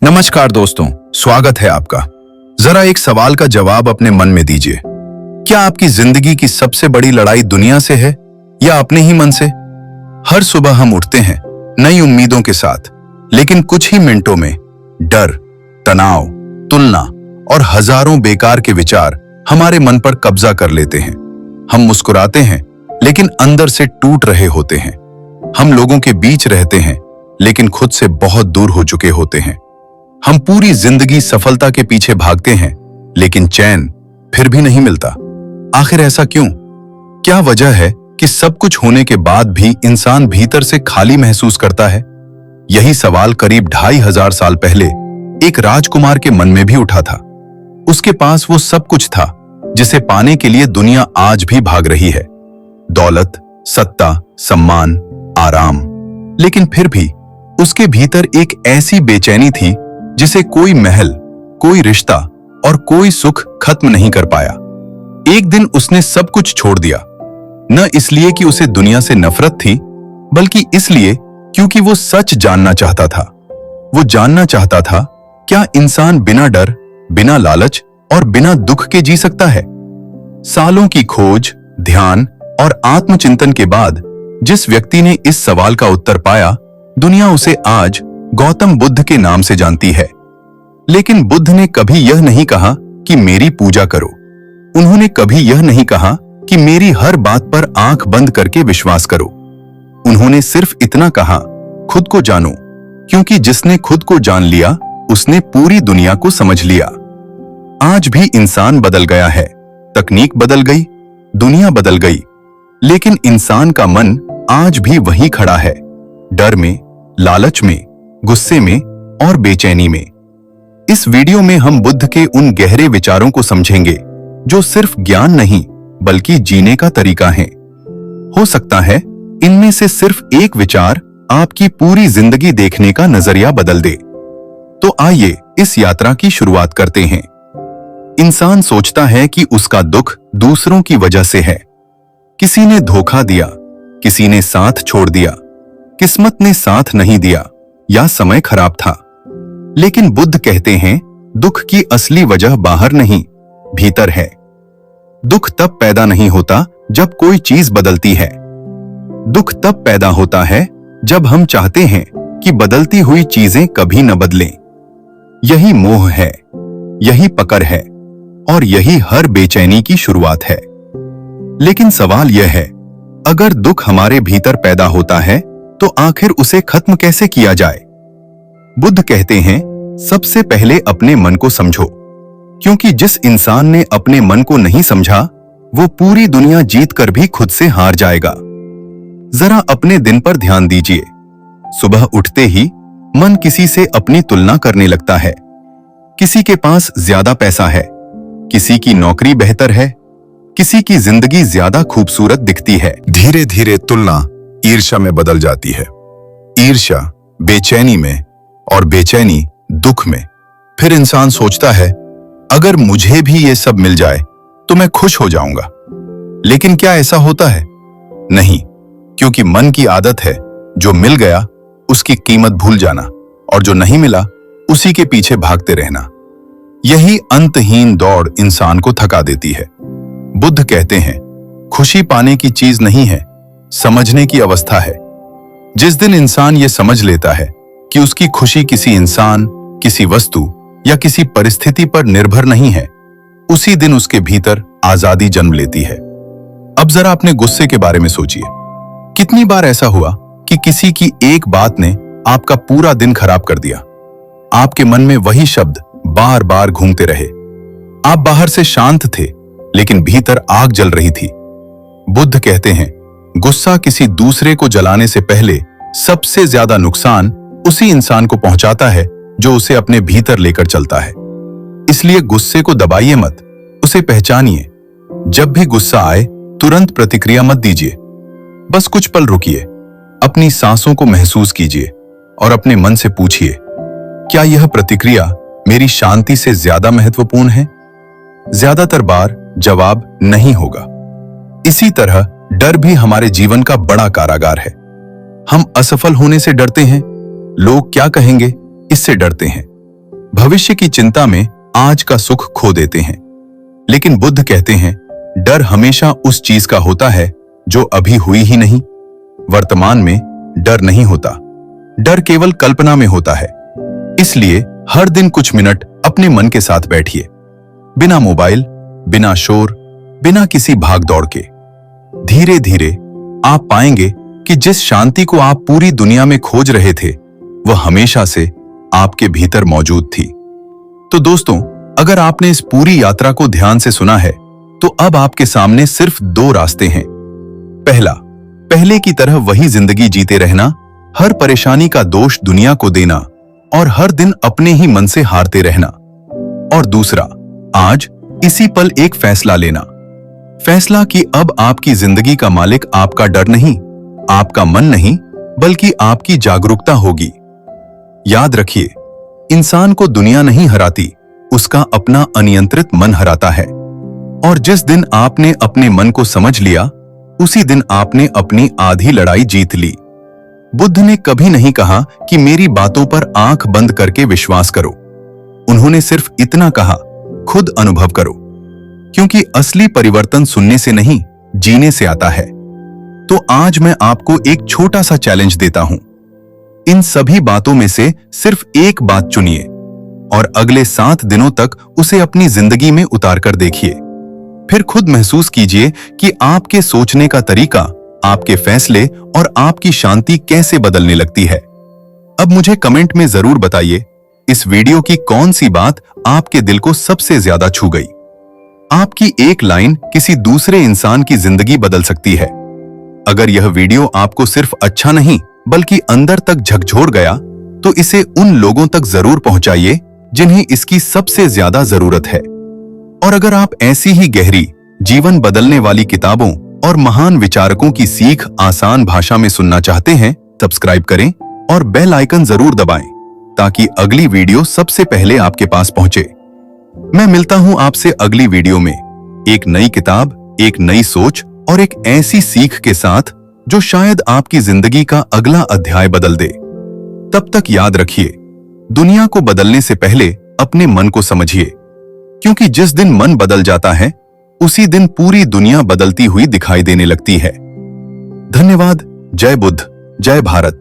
नमस्कार दोस्तों, स्वागत है आपका। जरा एक सवाल का जवाब अपने मन में दीजिए। क्या आपकी जिंदगी की सबसे बड़ी लड़ाई दुनिया से है या अपने ही मन से? हर सुबह हम उठते हैं नई उम्मीदों के साथ, लेकिन कुछ ही मिनटों में डर, तनाव, तुलना और हजारों बेकार के विचार हमारे मन पर कब्जा कर लेते हैं। हम मुस्कुराते हैं लेकिन अंदर से टूट रहे होते हैं। हम लोगों के बीच रहते हैं लेकिन खुद से बहुत दूर हो चुके होते हैं। हम पूरी जिंदगी सफलता के पीछे भागते हैं लेकिन चैन फिर भी नहीं मिलता। आखिर ऐसा क्यों? क्या वजह है कि सब कुछ होने के बाद भी इंसान भीतर से खाली महसूस करता है? यही सवाल करीब 2500 साल पहले एक राजकुमार के मन में भी उठा था। उसके पास वो सब कुछ था जिसे पाने के लिए दुनिया आज भी भाग रही है। दौलत, सत्ता, सम्मान, आराम। लेकिन फिर भी उसके भीतर एक ऐसी बेचैनी थी जिसे कोई महल, कोई रिश्ता और कोई सुख खत्म नहीं कर पाया। एक दिन उसने सब कुछ छोड़ दिया, न इसलिए कि उसे दुनिया से नफरत थी, बल्कि इसलिए क्योंकि वो सच जानना चाहता था। वो जानना चाहता था, क्या इंसान बिना डर, बिना लालच और बिना दुख के जी सकता है? सालों की खोज, ध्यान और आत्मचिंतन के बाद जिस व्यक्ति ने इस सवाल का उत्तर पाया, दुनिया उसे आज गौतम बुद्ध के नाम से जानती है। लेकिन बुद्ध ने कभी यह नहीं कहा कि मेरी पूजा करो। उन्होंने कभी यह नहीं कहा कि मेरी हर बात पर आंख बंद करके विश्वास करो। उन्होंने सिर्फ इतना कहा, खुद को जानो, क्योंकि जिसने खुद को जान लिया उसने पूरी दुनिया को समझ लिया। आज भी इंसान बदल गया है, तकनीक बदल गई, दुनिया बदल गई, लेकिन इंसान का मन आज भी वहीं खड़ा है, डर में, लालच में, गुस्से में और बेचैनी में। इस वीडियो में हम बुद्ध के उन गहरे विचारों को समझेंगे जो सिर्फ ज्ञान नहीं बल्कि जीने का तरीका है। हो सकता है इनमें से सिर्फ एक विचार आपकी पूरी जिंदगी देखने का नजरिया बदल दे। तो आइए इस यात्रा की शुरुआत करते हैं। इंसान सोचता है कि उसका दुख दूसरों की वजह से है। किसी ने धोखा दिया, किसी ने साथ छोड़ दिया, किस्मत ने साथ नहीं दिया या समय खराब था। लेकिन बुद्ध कहते हैं, दुख की असली वजह बाहर नहीं, भीतर है। दुख तब पैदा नहीं होता जब कोई चीज बदलती है। दुख तब पैदा होता है जब हम चाहते हैं कि बदलती हुई चीजें कभी न बदलें। यही मोह है, यही पकड़ है और यही हर बेचैनी की शुरुआत है। लेकिन सवाल यह है, अगर दुख हमारे भीतर पैदा होता है तो आखिर उसे खत्म कैसे किया जाए? बुद्ध कहते हैं, सबसे पहले अपने मन को समझो, क्योंकि जिस इंसान ने अपने मन को नहीं समझा वो पूरी दुनिया जीत कर भी खुद से हार जाएगा। जरा अपने दिन पर ध्यान दीजिए। सुबह उठते ही मन किसी से अपनी तुलना करने लगता है। किसी के पास ज्यादा पैसा है, किसी की नौकरी बेहतर है, किसी की जिंदगी ज्यादा खूबसूरत दिखती है। धीरे धीरे तुलना ईर्ष्या में बदल जाती है, ईर्ष्या बेचैनी में और बेचैनी दुख में। फिर इंसान सोचता है, अगर मुझे भी ये सब मिल जाए तो मैं खुश हो जाऊंगा। लेकिन क्या ऐसा होता है? नहीं, क्योंकि मन की आदत है, जो मिल गया उसकी कीमत भूल जाना और जो नहीं मिला उसी के पीछे भागते रहना। यही अंतहीन दौड़ इंसान को थका देती है। बुद्ध कहते हैं, खुशी पाने की चीज नहीं है, समझने की अवस्था है। जिस दिन इंसान ये समझ लेता है कि उसकी खुशी किसी इंसान, किसी वस्तु या किसी परिस्थिति पर निर्भर नहीं है, उसी दिन उसके भीतर आजादी जन्म लेती है। अब जरा अपने गुस्से के बारे में सोचिए। कितनी बार ऐसा हुआ कि किसी की एक बात ने आपका पूरा दिन खराब कर दिया? आपके मन में वही शब्द बार बार घूमते रहे। आप बाहर से शांत थे लेकिन भीतर आग जल रही थी। बुद्ध कहते हैं, गुस्सा किसी दूसरे को जलाने से पहले सबसे ज्यादा नुकसान उसी इंसान को पहुंचाता है जो उसे अपने भीतर लेकर चलता है। इसलिए गुस्से को दबाइए मत, उसे पहचानिए। जब भी गुस्सा आए तुरंत प्रतिक्रिया मत दीजिए, बस कुछ पल रुकिए, अपनी सांसों को महसूस कीजिए और अपने मन से पूछिए, क्या यह प्रतिक्रिया मेरी शांति से ज्यादा महत्वपूर्ण है? ज्यादातर बार जवाब नहीं होगा। इसी तरह डर भी हमारे जीवन का बड़ा कारागार है। हम असफल होने से डरते हैं, लोग क्या कहेंगे इससे डरते हैं, भविष्य की चिंता में आज का सुख खो देते हैं। लेकिन बुद्ध कहते हैं, डर हमेशा उस चीज का होता है जो अभी हुई ही नहीं। वर्तमान में डर नहीं होता, डर केवल कल्पना में होता है। इसलिए हर दिन कुछ मिनट अपने मन के साथ बैठिए, बिना मोबाइल, बिना शोर, बिना किसी भागदौड़ के। धीरे धीरे आप पाएंगे कि जिस शांति को आप पूरी दुनिया में खोज रहे थे, वह हमेशा से आपके भीतर मौजूद थी। तो दोस्तों, अगर आपने इस पूरी यात्रा को ध्यान से सुना है, तो अब आपके सामने सिर्फ दो रास्ते हैं। पहला, पहले की तरह वही जिंदगी जीते रहना, हर परेशानी का दोष दुनिया को देना और हर दिन अपने ही मन से हारते रहना। और दूसरा, आज इसी पल एक फैसला लेना। फैसला कि अब आपकी जिंदगी का मालिक आपका डर नहीं, आपका मन नहीं, बल्कि आपकी जागरूकता होगी। याद रखिए, इंसान को दुनिया नहीं हराती, उसका अपना अनियंत्रित मन हराता है। और जिस दिन आपने अपने मन को समझ लिया, उसी दिन आपने अपनी आधी लड़ाई जीत ली। बुद्ध ने कभी नहीं कहा कि मेरी बातों पर आंख बंद करके विश्वास करो। उन्होंने सिर्फ इतना कहा, खुद अनुभव करो, क्योंकि असली परिवर्तन सुनने से नहीं, जीने से आता है। तो आज मैं आपको एक छोटा सा चैलेंज देता हूं। इन सभी बातों में से सिर्फ एक बात चुनिए और अगले 7 दिनों तक उसे अपनी जिंदगी में उतार कर देखिए। फिर खुद महसूस कीजिए कि आपके सोचने का तरीका, आपके फैसले और आपकी शांति कैसे बदलने लगती है। अब मुझे कमेंट में जरूर बताइए, इस वीडियो की कौन सी बात आपके दिल को सबसे ज्यादा छू गई। आपकी एक लाइन किसी दूसरे इंसान की जिंदगी बदल सकती है। अगर यह वीडियो आपको सिर्फ अच्छा नहीं बल्कि अंदर तक झकझोर गया, तो इसे उन लोगों तक जरूर पहुंचाइए जिन्हें इसकी सबसे ज्यादा जरूरत है। और अगर आप ऐसी ही गहरी, जीवन बदलने वाली किताबों और महान विचारकों की सीख आसान भाषा में सुनना चाहते हैं, सब्सक्राइब करें और बेल आइकन जरूर दबाएं, ताकि अगली वीडियो सबसे पहले आपके पास पहुंचे। मैं मिलता हूं आपसे अगली वीडियो में, एक नई किताब, एक नई सोच और एक ऐसी सीख के साथ जो शायद आपकी जिंदगी का अगला अध्याय बदल दे। तब तक याद रखिए, दुनिया को बदलने से पहले अपने मन को समझिए, क्योंकि जिस दिन मन बदल जाता है, उसी दिन पूरी दुनिया बदलती हुई दिखाई देने लगती है। धन्यवाद। जय बुद्ध, जय भारत।